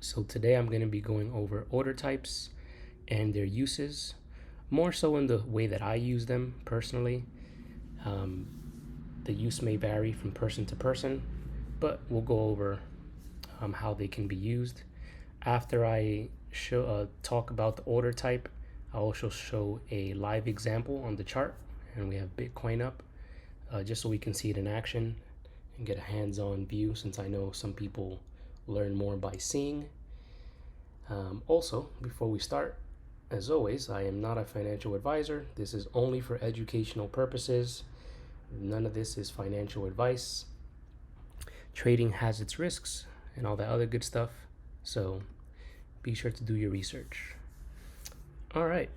So today I'm going to be going over order types and their uses, more so in the way that I use them personally. Um, the use may vary from person to person, but we'll go over how they can be used. After I talk about the order type, I'll also show a live example on the chart, and we have Bitcoin up, just so we can see it in action and get a hands-on view, since I know some people learn more by seeing. Also, before we start, as always, I am not a financial advisor. This is only for educational purposes. None of this is financial advice. Trading has its risks and all that other good stuff, so be sure to do your research. All right,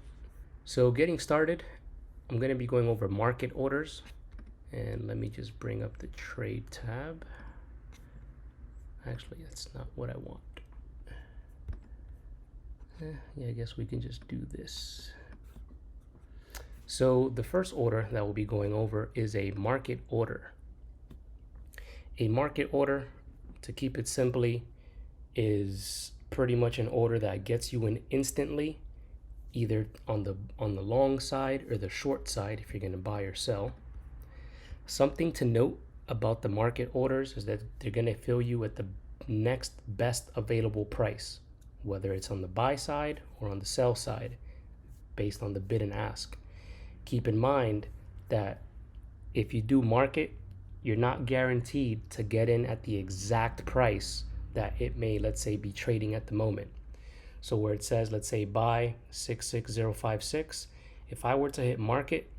so getting started, I'm going to be going over market orders. And let me just bring up the trade tab. Actually, that's not what I want. Yeah, I guess we can just do this. So the first order that we'll be going over is a market order. A market order, to keep it simply, is pretty much an order that gets you in instantly, either on the long side or the short side if you're going to buy or sell. Something to note about the market orders is that they're going to fill you at the next best available price, whether it's on the buy side or on the sell side, based on the bid and ask. Keep in mind that if you do market, you're not guaranteed to get in at the exact price that it may, let's say, be trading at the moment. So where it says, let's say, buy 66056, if I were to hit market,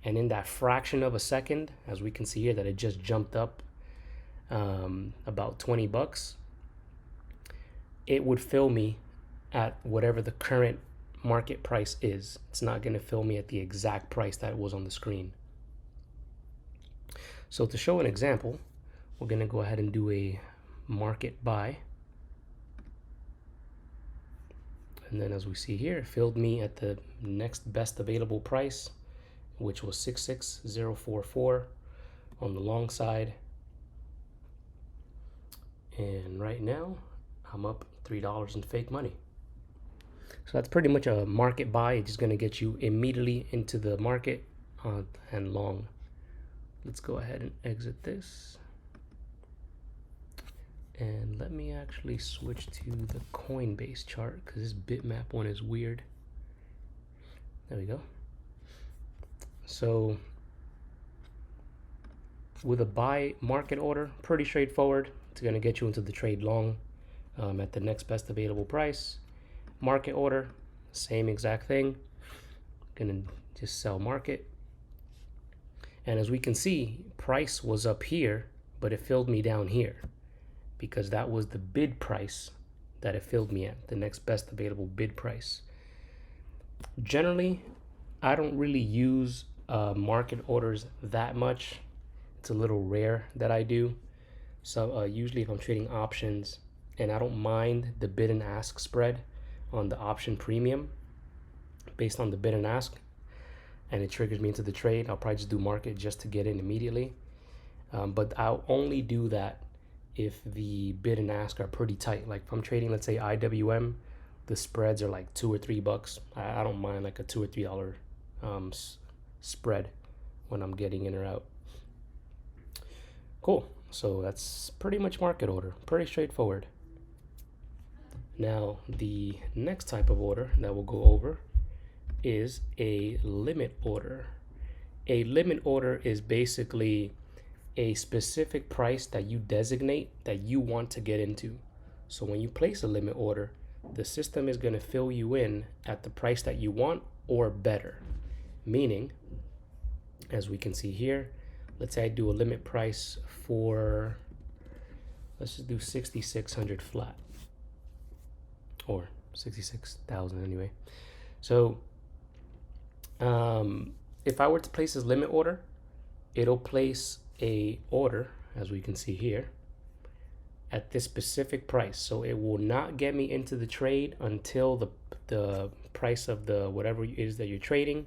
and in that fraction of a second, as we can see here, that it just jumped up about 20 bucks, it would fill me at whatever the current market price is. It's not going to fill me at the exact price that was on the screen. So to show an example, we're going to go ahead and do a market buy. And then as we see here, it filled me at the next best available price, which was 66044 on the long side. And right now, I'm up $3 in fake money. So that's pretty much a market buy. It's just going to get you immediately into the market and long. Let's go ahead and exit this. And let me actually switch to the Coinbase chart, because this bitmap one is weird. There we go. So with a buy market order, pretty straightforward. It's going to get you into the trade long at the next best available price. Market order, same exact thing. Going to just sell market. And as we can see, price was up here, but it filled me down here because that was the bid price that it filled me at, the next best available bid price. Generally, I don't really use market orders that much. It's a little rare that I do. So usually if I'm trading options and I don't mind the bid and ask spread on the option premium based on the bid and ask, and it triggers me into the trade, I'll probably just do market just to get in immediately. But I'll only do that if the bid and ask are pretty tight. Like if I'm trading, let's say IWM, the spreads are like $2 or $3. I don't mind like a $2 or $3 spread when I'm getting in or out. Cool. So that's pretty much market order. Pretty straightforward. Now the next type of order that we'll go over is a limit order. A limit order is basically a specific price that you designate that you want to get into. So when you place a limit order, the system is going to fill you in at the price that you want or better. Meaning, as we can see here, let's say I do a limit price for, let's just do 6,600 flat, or 66,000 anyway. So if I were to place this limit order, it'll place a order, as we can see here, at this specific price. So it will not get me into the trade until the price of the whatever it is that you're trading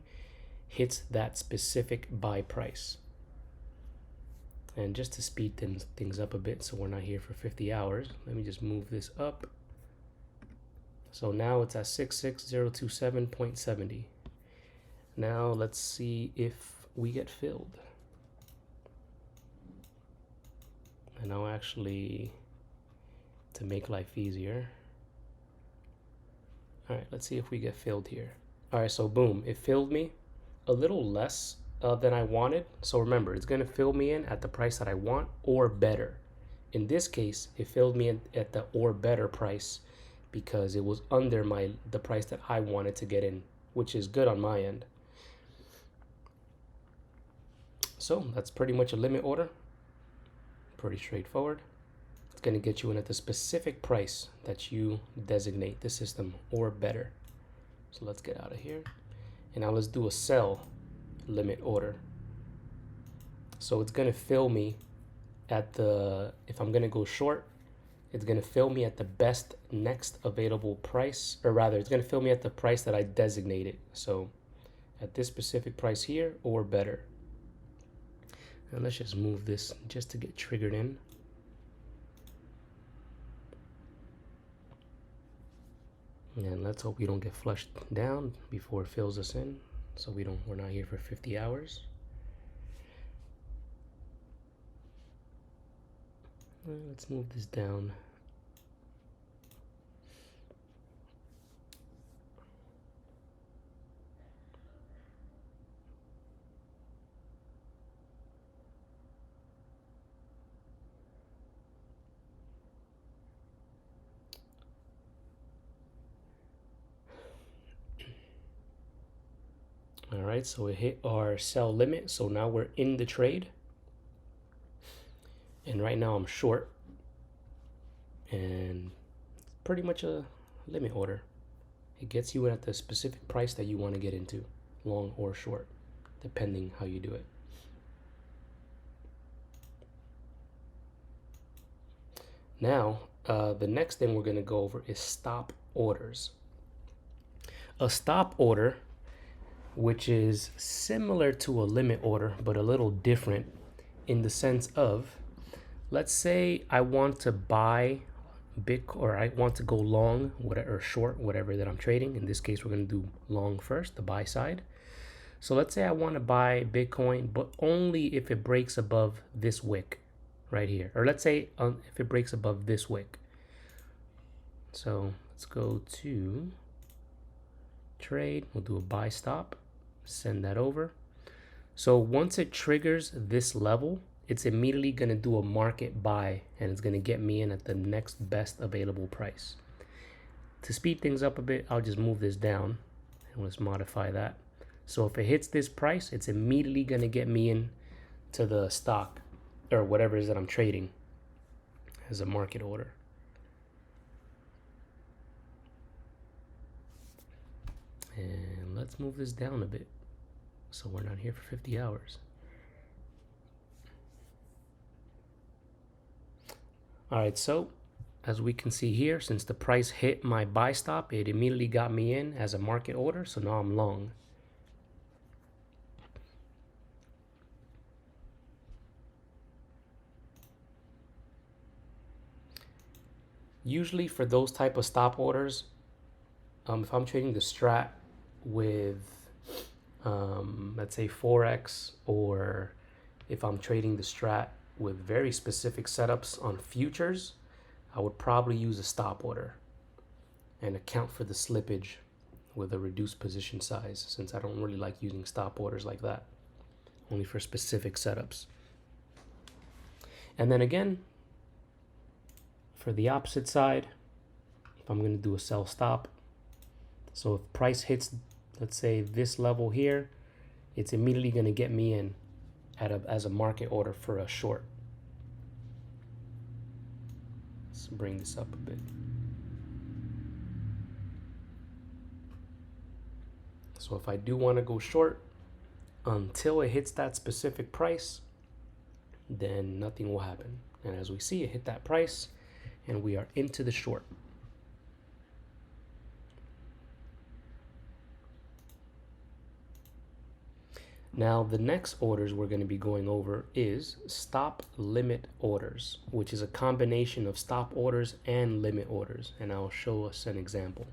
hits that specific buy price. And just to speed things up a bit so we're not here for 50 hours, let me just move this up So now it's at 66027.70. Now let's see if we get filled. And now actually, to make life easier, all right, let's see if we get filled here. All right, so boom, it filled me a little less than I wanted. So remember, it's gonna fill me in at the price that I want or better. In this case, it filled me in at the or better price because it was under the price that I wanted to get in, which is good on my end. So that's pretty much a limit order. Pretty straightforward. It's going to get you in at the specific price that you designate the system or better. So let's get out of here. And now let's do a sell limit order. So it's going to fill me at the, if I'm going to go short, it's going to fill me at the best next available price, or rather it's going to fill me at the price that I designated. So at this specific price here or better. And let's just move this just to get triggered in. And let's hope we don't get flushed down before it fills us in. So we're not here for 50 hours. Let's move this down. All right, so it hit our sell limit. So now we're in the trade. And right now I'm short. And pretty much a limit order. It gets you at the specific price that you want to get into, long or short, depending how you do it. Now, the next thing we're going to go over is stop orders. A stop order, which is similar to a limit order, but a little different in the sense of, let's say I want to buy Bitcoin, or I want to go long, whatever, or short, whatever that I'm trading. In this case, we're going to do long first, the buy side. So let's say I want to buy Bitcoin, but only if it breaks above this wick right here. Or let's say if it breaks above this wick. So let's go to trade. We'll do a buy stop. Send that over. So once it triggers this level, it's immediately going to do a market buy, and it's going to get me in at the next best available price. To speed things up a bit, I'll just move this down and let's modify that. So if it hits this price, it's immediately going to get me in to the stock or whatever it is that I'm trading as a market order. And let's move this down a bit so we're not here for 50 hours. All right, so as we can see here, since the price hit my buy stop, it immediately got me in as a market order, so now I'm long. Usually for those type of stop orders, if I'm trading the strat with, let's say Forex, or if I'm trading the strat with very specific setups on futures, I would probably use a stop order and account for the slippage with a reduced position size, since I don't really like using stop orders like that, only for specific setups. And then again, for the opposite side, if I'm going to do a sell stop, so if price hits, let's say this level here, it's immediately going to get me in as a market order for a short. Let's bring this up a bit. So if I do want to go short until it hits that specific price, then nothing will happen. And as we see, it hit that price and we are into the short. Now, the next orders we're going to be going over is stop limit orders, which is a combination of stop orders and limit orders. And I'll show us an example.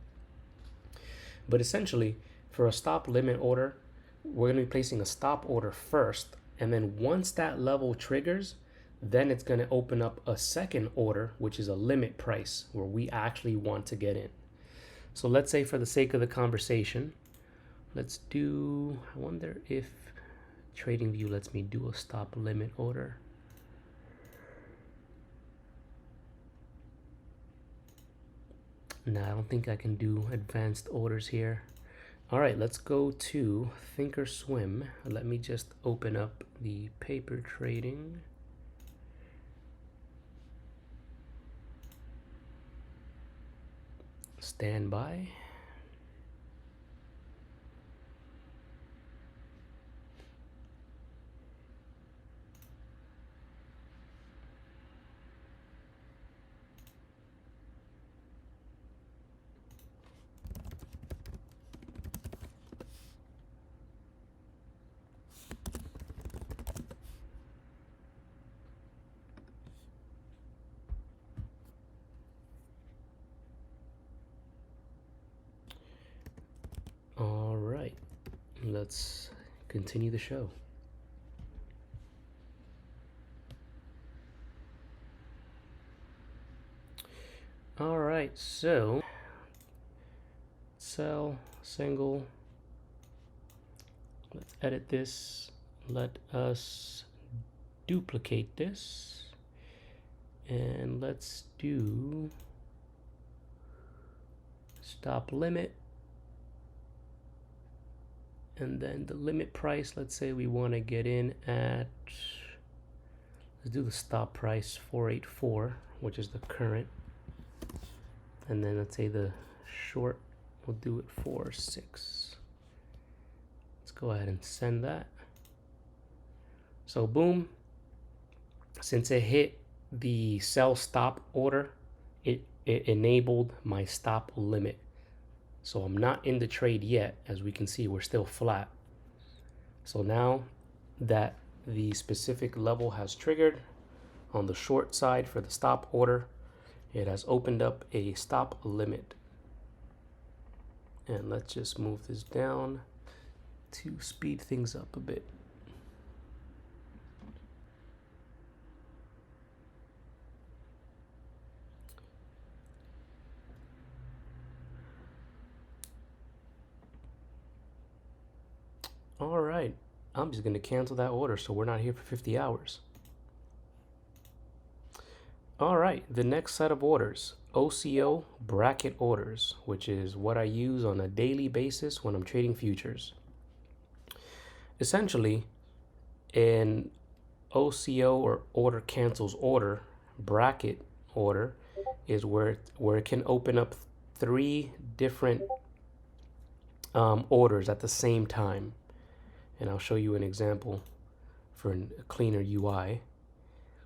But essentially, for a stop limit order, we're going to be placing a stop order first. And then once that level triggers, then it's going to open up a second order, which is a limit price where we actually want to get in. So let's say for the sake of the conversation, let's do, I wonder if TradingView lets me do a stop limit order. Nah, I don't think I can do advanced orders here. All right, let's go to Thinkorswim. Let me just open up the paper trading. Stand by. All right, let's continue the show. All right, so sell single. Let's edit this. Let us duplicate this. And let's do stop limit. And then the limit price, let's say we want to get in at, let's do the stop price 484, which is the current. And then let's say the short, we'll do it 46. Let's go ahead and send that. So boom, since it hit the sell stop order, it enabled my stop limit. So I'm not in the trade yet. As we can see, we're still flat. So now that the specific level has triggered on the short side for the stop order, it has opened up a stop limit. And let's just move this down to speed things up a bit. All right, I'm just going to cancel that order so we're not here for 50 hours. All right, the next set of orders, OCO Bracket orders, which is what I use on a daily basis when I'm trading futures. Essentially, an OCO or order cancels order, bracket order, is where it can open up 3 different orders at the same time. And I'll show you an example for a cleaner UI.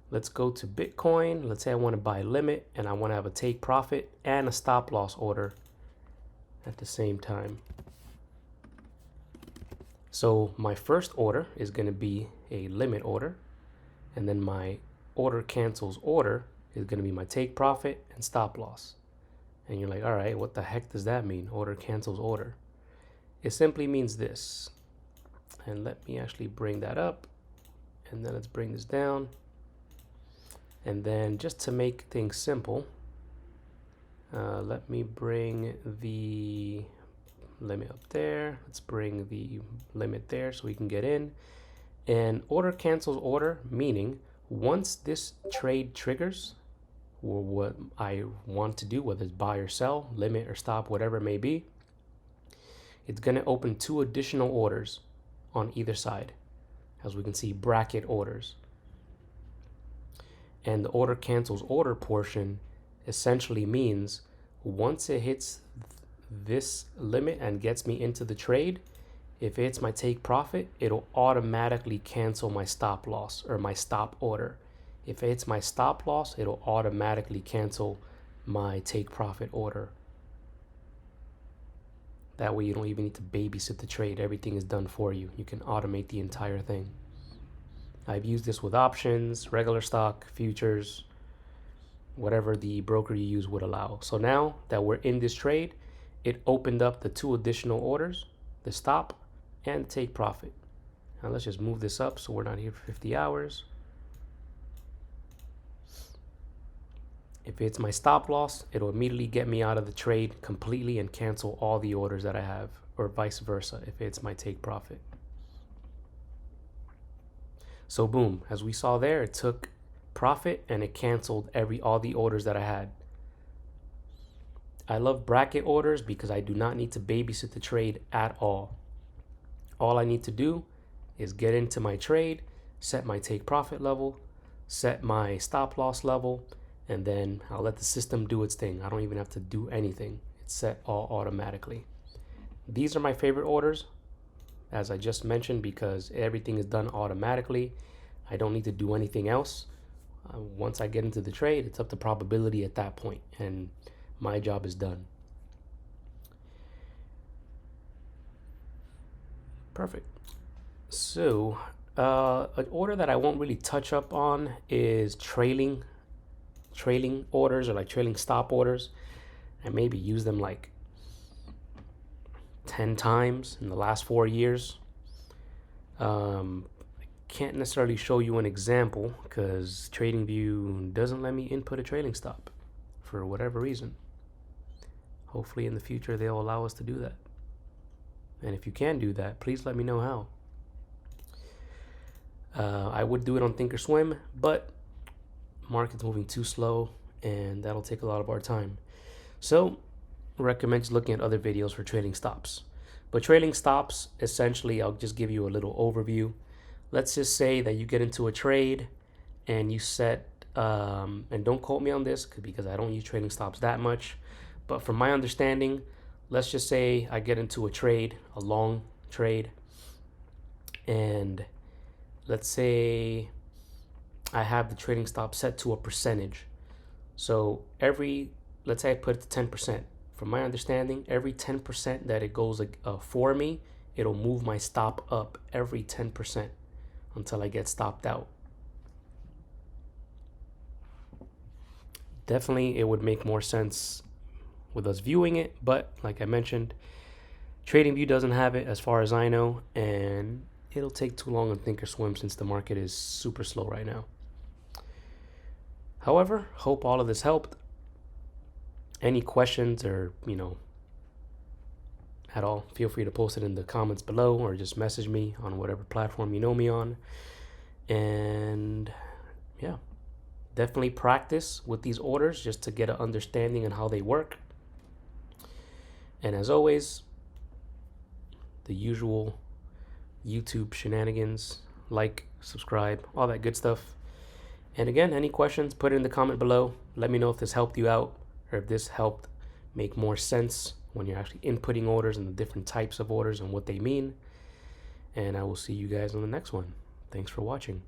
Let's go to Bitcoin. Let's say I want to buy limit and I want to have a take profit and a stop loss order at the same time. So my first order is going to be a limit order, and then my order cancels order is going to be my take profit and stop loss. And you're like, all right, what the heck does that mean? Order cancels order. It simply means this. And let me actually bring that up, and then let's bring this down. And then just to make things simple, let me bring the limit up there. Let's bring the limit there so we can get in. And order cancels order, meaning once this trade triggers, or what I want to do, whether it's buy or sell, limit or stop, whatever it may be, it's going to open 2 additional orders on either side. As we can see, bracket orders. And the order cancels order portion essentially means once it hits this limit and gets me into the trade, if it's my take profit, it'll automatically cancel my stop loss or my stop order. If it's my stop loss, it'll automatically cancel my take profit order. That way you don't even need to babysit the trade. Everything is done for you. You can automate the entire thing. I've used this with options, regular stock, futures, whatever the broker you use would allow. So now that we're in this trade, it opened up the 2 additional orders, the stop and the take profit. Now let's just move this up so we're not here for 50 hours. If it's my stop loss, it'll immediately get me out of the trade completely and cancel all the orders that I have, or vice versa if it's my take profit. So boom, as we saw there, it took profit and it canceled all the orders that I had. I love bracket orders because I do not need to babysit the trade at all. All I need to do is get into my trade, set my take profit level, set my stop loss level, and then I'll let the system do its thing. I don't even have to do anything. It's set all automatically. These are my favorite orders, as I just mentioned, because everything is done automatically. I don't need to do anything else. Once I get into the trade, it's up to probability at that point, and my job is done. Perfect. So an order that I won't really touch up on is trailing orders, or like trailing stop orders. I maybe use them like 10 times in the last 4 years. I can't necessarily show you an example because TradingView doesn't let me input a trailing stop for whatever reason. Hopefully in the future they'll allow us to do that. And if you can do that, please let me know how. I would do it on Thinkorswim, but market's moving too slow and that'll take a lot of our time. So recommend just looking at other videos for trailing stops. But trailing stops, essentially, I'll just give you a little overview. Let's just say that you get into a trade and you set, and don't quote me on this because I don't use trailing stops that much, but from my understanding, let's just say I get into a trade, a long trade, and let's say I have the trading stop set to a percentage. So let's say I put it to 10%. From my understanding, every 10% that it goes for me, it'll move my stop up every 10% until I get stopped out. Definitely, it would make more sense with us viewing it, but like I mentioned, TradingView doesn't have it as far as I know, and it'll take too long on Thinkorswim since the market is super slow right now. However, hope all of this helped. Any questions or, at all, feel free to post it in the comments below or just message me on whatever platform you know me on. And yeah, definitely practice with these orders just to get an understanding on how they work. And as always, the usual YouTube shenanigans, like, subscribe, all that good stuff. And again, any questions, put it in the comment below. Let me know if this helped you out or if this helped make more sense when you're actually inputting orders and the different types of orders and what they mean. And I will see you guys on the next one. Thanks for watching.